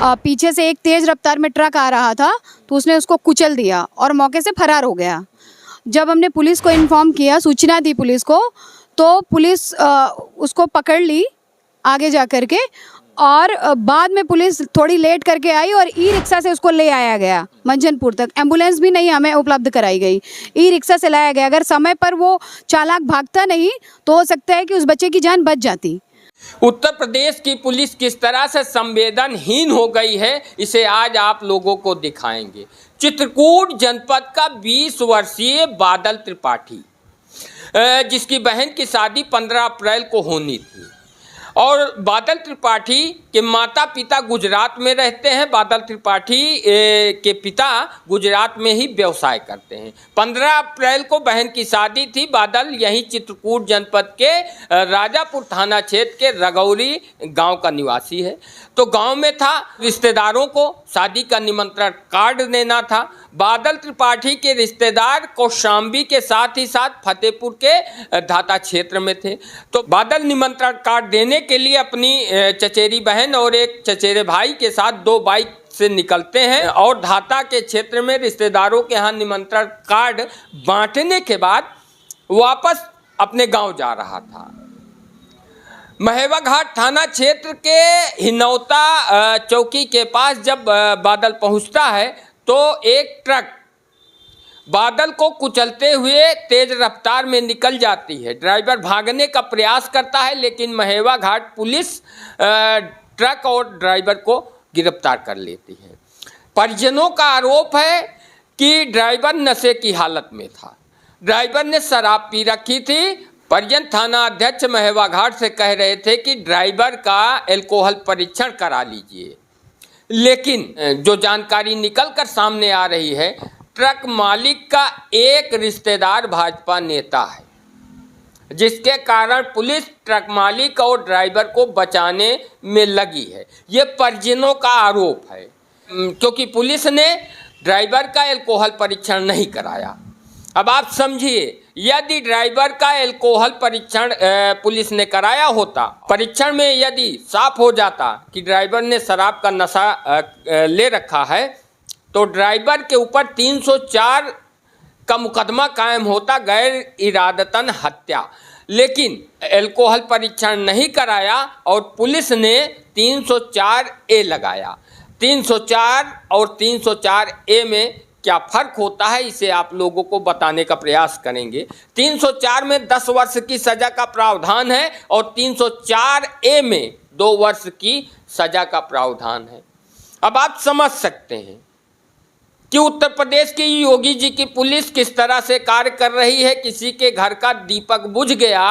पीछे से एक तेज़ रफ्तार में ट्रक आ रहा था तो उसने उसको कुचल दिया और मौके से फरार हो गया। जब हमने पुलिस को इन्फॉर्म किया, सूचना दी पुलिस को, तो पुलिस उसको पकड़ ली आगे जा कर के, और बाद में पुलिस थोड़ी लेट करके आई और ई रिक्शा से उसको ले आया गया मंझनपुर तक। एम्बुलेंस भी नहीं हमें उपलब्ध कराई गई, ई रिक्शा से लाया गया। अगर समय पर वो चालक भागता नहीं तो हो सकता है कि उस बच्चे की जान बच जाती। उत्तर प्रदेश की पुलिस किस तरह से संवेदनहीन हो गई है, इसे आज आप लोगों को दिखाएंगे। चित्रकूट जनपद का 20 वर्षीय बादल त्रिपाठी, जिसकी बहन की शादी 15 अप्रैल को होनी थी, और बादल त्रिपाठी के माता पिता गुजरात में रहते हैं। बादल त्रिपाठी के पिता गुजरात में ही व्यवसाय करते हैं। 15 अप्रैल को बहन की शादी थी। बादल यहीं चित्रकूट जनपद के राजापुर थाना क्षेत्र के रगौरी गांव का निवासी है। तो गांव में था, रिश्तेदारों को शादी का निमंत्रण कार्ड देना था। बादल त्रिपाठी के रिश्तेदार कौशाम्बी के साथ ही साथ फतेहपुर के धाता क्षेत्र में थे। तो बादल निमंत्रण कार्ड देने के लिए अपनी चचेरी बहन और एक चचेरे भाई के साथ 2 बाइक से निकलते हैं और धाता के क्षेत्र में रिश्तेदारों के यहाँ निमंत्रण कार्ड बांटने के बाद वापस अपने गांव जा रहा था। महेवा घाट थाना क्षेत्र के हिनौता चौकी के पास जब बादल पहुंचता है तो एक ट्रक बादल को कुचलते हुए तेज रफ्तार में निकल जाती है। ड्राइवर भागने का प्रयास करता है, लेकिन महेवा घाट पुलिस ट्रक और ड्राइवर को गिरफ्तार कर लेती है। परिजनों का आरोप है कि ड्राइवर नशे की हालत में था। ड्राइवर ने शराब पी रखी थी। परिजन थाना अध्यक्ष महेवा घाट से कह रहे थे कि ड्राइवर का एल्कोहल परीक्षण करा लीजिए, लेकिन जो जानकारी निकल कर सामने आ रही है, ट्रक मालिक का एक रिश्तेदार भाजपा नेता है, जिसके कारण पुलिस ट्रक मालिक और ड्राइवर को बचाने में लगी है। ये परिजनों का आरोप है, क्योंकि पुलिस ने ड्राइवर का एल्कोहल परीक्षण नहीं कराया। अब आप समझिए, यदि ड्राइवर का एल्कोहल परीक्षण पुलिस ने कराया होता, परीक्षण में यदि साफ हो जाता कि ड्राइवर ने शराब का नशा ले रखा है, तो ड्राइवर के ऊपर 304 का मुकदमा कायम होता, गैर इरादतन हत्या। लेकिन एल्कोहल परीक्षण नहीं कराया और पुलिस ने 304A लगाया। 304 और 304A में क्या फ़र्क होता है, इसे आप लोगों को बताने का प्रयास करेंगे। 304 में 10 वर्ष की सज़ा का प्रावधान है और 304A में 2 वर्ष की सज़ा का प्रावधान है। अब आप समझ सकते हैं कि उत्तर प्रदेश की योगी जी की पुलिस किस तरह से कार्य कर रही है। किसी के घर का दीपक बुझ गया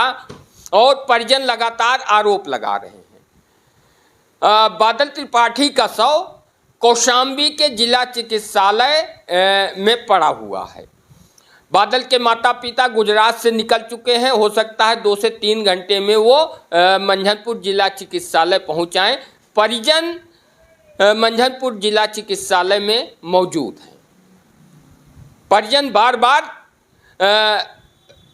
और परिजन लगातार आरोप लगा रहे हैं। बादल त्रिपाठी का शव कौशाम्बी के जिला चिकित्सालय में पड़ा हुआ है। बादल के माता पिता गुजरात से निकल चुके हैं। हो सकता है 2 से 3 घंटे में वो मंझनपुर जिला चिकित्सालय पहुँच आएँ। परिजन मंझनपुर जिला चिकित्सालय में मौजूद हैं। परिजन बार बार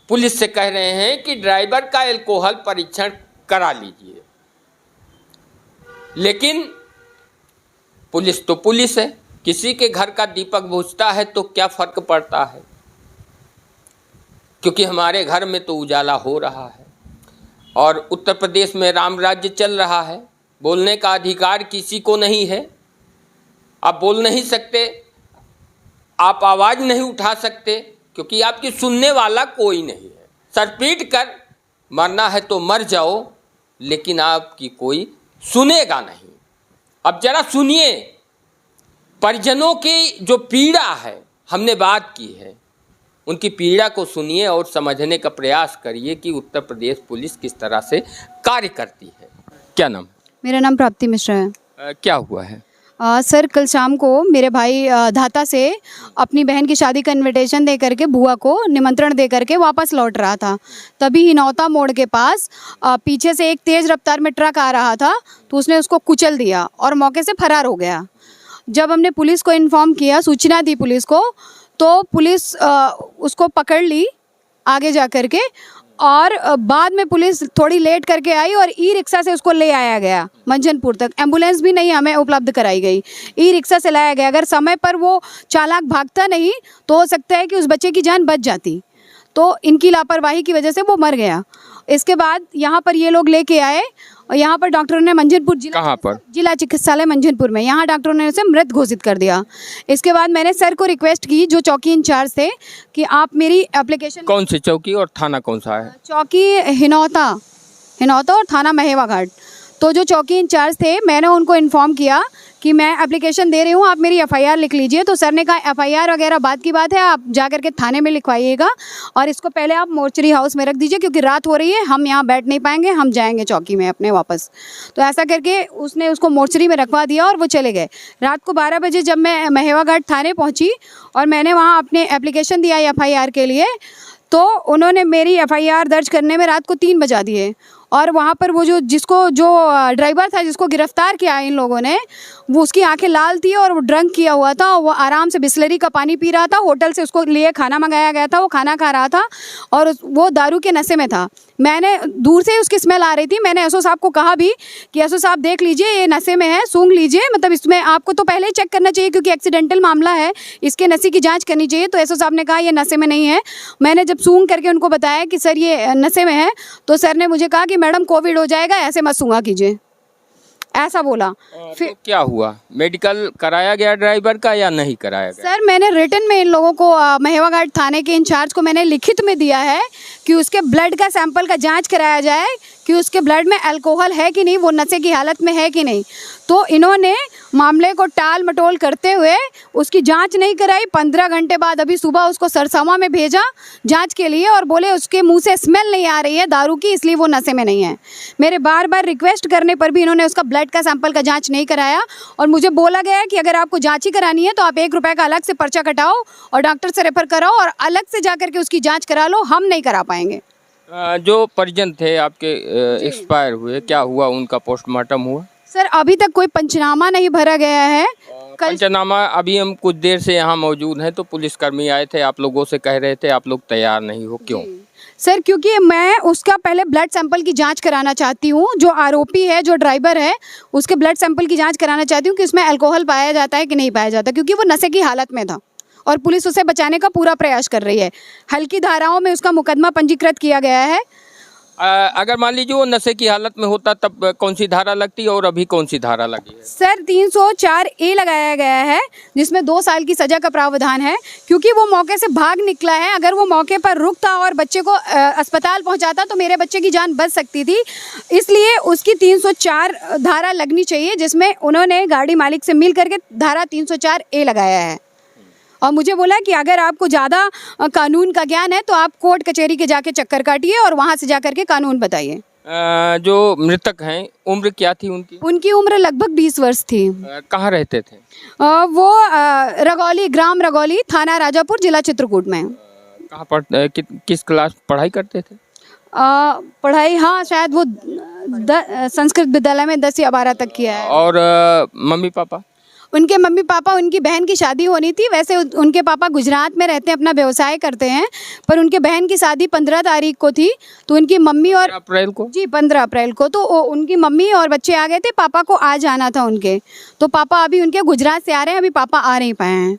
पुलिस से कह रहे हैं कि ड्राइवर का एल्कोहल परीक्षण करा लीजिए, लेकिन पुलिस तो पुलिस है। किसी के घर का दीपक बुझता है तो क्या फ़र्क पड़ता है, क्योंकि हमारे घर में तो उजाला हो रहा है और उत्तर प्रदेश में राम राज्य चल रहा है। बोलने का अधिकार किसी को नहीं है। आप बोल नहीं सकते, आप आवाज़ नहीं उठा सकते, क्योंकि आपकी सुनने वाला कोई नहीं है। सर पीट कर मरना है तो मर जाओ, लेकिन आपकी कोई सुनेगा नहीं। अब जरा सुनिए, परिजनों की जो पीड़ा है, हमने बात की है, उनकी पीड़ा को सुनिए और समझने का प्रयास करिए कि उत्तर प्रदेश पुलिस किस तरह से कार्य करती है। क्या नाम? मेरा नाम प्राप्ति मिश्रा है। क्या हुआ है? सर, कल शाम को मेरे भाई धाता से अपनी बहन की शादी का इनविटेशन दे करके, बुआ को निमंत्रण दे करके वापस लौट रहा था। तभी हिनौता मोड़ के पास पीछे से एक तेज़ रफ्तार में ट्रक आ रहा था तो उसने उसको कुचल दिया और मौके से फरार हो गया। जब हमने पुलिस को इन्फॉर्म किया, सूचना दी पुलिस को, तो पुलिस उसको पकड़ ली आगे जा करके, और बाद में पुलिस थोड़ी लेट करके आई और ई रिक्शा से उसको ले आया गया मंझनपुर तक। एम्बुलेंस भी नहीं हमें उपलब्ध कराई गई, ई रिक्शा से लाया गया। अगर समय पर वो चालाक भागता नहीं तो हो सकता है कि उस बच्चे की जान बच जाती, तो इनकी लापरवाही की वजह से वो मर गया। इसके बाद यहाँ पर ये लोग लेके आए और यहाँ पर डॉक्टरों ने मंझनपुर जिला चिकित्सालय मंझनपुर में, यहाँ डॉक्टरों ने उसे मृत घोषित कर दिया। इसके बाद मैंने सर को रिक्वेस्ट की, जो चौकी इंचार्ज थे, कि आप मेरी एप्लीकेशन। कौन सी चौकी और थाना कौन सा है? चौकी हिनौता और थाना महेवा घाट। तो जो चौकी इंचार्ज थे, मैंने उनको इन्फॉर्म किया कि मैं एप्लीकेशन दे रही हूँ, आप मेरी एफआईआर लिख लीजिए। तो सर ने कहा एफआईआर वगैरह बात की बात है, आप जा करके थाने में लिखवाइएगा और इसको पहले आप मोर्चरी हाउस में रख दीजिए, क्योंकि रात हो रही है, हम यहाँ बैठ नहीं पाएंगे, हम जाएंगे चौकी में अपने वापस। तो ऐसा करके उसने उसको मोर्चरी में रखवा दिया और वो चले गए। रात को 12 बजे जब मैं महेवा घाट थाने पहुँची और मैंने वहाँ अपने एप्लीकेशन दिया एफआईआर के लिए, तो उन्होंने मेरी एफआईआर दर्ज करने में रात को 3 बजा दिए। और वहाँ पर वो जो ड्राइवर था जिसको गिरफ्तार किया इन लोगों ने, वो उसकी आंखें लाल थी और वो ड्रंक किया हुआ था। वो आराम से बिस्लरी का पानी पी रहा था, होटल से उसको लिए खाना मंगाया गया था, वो खाना खा रहा था और वो दारू के नशे में था। मैंने दूर से उसकी स्मेल आ रही थी, मैंने एसओ साहब को कहा भी कि एसओ साहब देख लीजिए, ये नशे में है, सूंघ लीजिए, मतलब इसमें आपको तो पहले ही चेक करना चाहिए क्योंकि एक्सीडेंटल मामला है, इसके नशे की जांच करनी चाहिए। तो एसओ साहब ने कहा ये नशे में नहीं है। मैंने जब सूंघ करके उनको बताया कि सर ये नशे में है, तो सर ने मुझे कहा कि मैडम कोविड हो जाएगा, ऐसे मत सूंघा कीजिए, ऐसा बोला। फिर तो क्या हुआ, मेडिकल कराया गया ड्राइवर का या नहीं कराया गया? सर मैंने रिटन में इन लोगों को महेवा घाट थाने के इंचार्ज को मैंने लिखित में दिया है कि उसके ब्लड का सैंपल का जांच कराया जाए कि उसके ब्लड में अल्कोहल है कि नहीं, वो नशे की हालत में है कि नहीं। तो इन्होंने मामले को टाल मटोल करते हुए उसकी जांच नहीं कराई। 15 घंटे बाद अभी सुबह उसको सरसावा में भेजा जांच के लिए और बोले उसके मुंह से स्मेल नहीं आ रही है दारू की, इसलिए वो नशे में नहीं है। मेरे बार बार रिक्वेस्ट करने पर भी इन्होंने उसका ब्लड का सैंपल का जांच नहीं कराया और मुझे बोला गया कि अगर आपको जांच ही करानी है तो आप 1 रुपये का अलग से पर्चा कटाओ और डॉक्टर से रेफर कराओ और अलग से जा करके उसकी जाँच करा लो, हम नहीं करा पाएंगे। जो परिजन थे आपके एक्सपायर हुए, क्या हुआ, उनका पोस्टमार्टम हुआ? सर अभी तक कोई पंचनामा नहीं भरा गया है। पंचनामा अभी हम कुछ देर से यहाँ मौजूद हैं तो पुलिसकर्मी आए थे, आप लोगों से कह रहे थे आप लोग तैयार नहीं हो, क्यों? सर क्योंकि मैं उसका पहले ब्लड सैंपल की जांच कराना चाहती हूँ। जो आरोपी है, जो ड्राइवर है, उसके ब्लड सैंपल की जांच कराना चाहती हूँ कि उसमें अल्कोहल पाया जाता है कि नहीं पाया जाता, क्योंकि वो नशे की हालत में था और पुलिस उसे बचाने का पूरा प्रयास कर रही है। हल्की धाराओं में उसका मुकदमा पंजीकृत किया गया है। अगर मान लीजिए वो नशे की हालत में होता तब कौन सी धारा लगती और अभी कौन सी धारा लगी है? सर 304A लगाया गया है जिसमें 2 साल की सजा का प्रावधान है, क्योंकि वो मौके से भाग निकला है। अगर वो मौके पर रुकता और बच्चे को अस्पताल पहुंचाता तो मेरे बच्चे की जान बच सकती थी, इसलिए उसकी 304 धारा लगनी चाहिए, जिसमें उन्होंने गाड़ी मालिक से मिल करके धारा 304A लगाया है। और मुझे बोला कि अगर आपको ज़्यादा कानून का ज्ञान है तो आप कोर्ट कचहरी के जाके चक्कर काटिए और वहाँ से जा करके कानून बताइए। जो मृतक हैं उम्र क्या थी उनकी? उनकी उम्र लगभग 20 वर्ष थी। कहाँ रहते थे? वो रगौली, ग्राम रगौली, थाना राजापुर, जिला चित्रकूट में। कहाँ किस क्लास पढ़ाई करते थे? पढ़ाई, हाँ शायद वो संस्कृत विद्यालय में 10 या 12 तक किया है। और मम्मी पापा? उनके मम्मी पापा, उनकी बहन की शादी होनी थी। वैसे उनके पापा गुजरात में रहते हैं, अपना व्यवसाय करते हैं, पर उनके बहन की शादी 15 तारीख को थी। तो उनकी मम्मी और 15 अप्रैल को? जी 15 अप्रैल को। तो उनकी मम्मी और बच्चे आ गए थे, पापा को आ जाना था उनके। तो पापा अभी उनके गुजरात से आ रहे हैं, अभी पापा आ नहीं पाए हैं।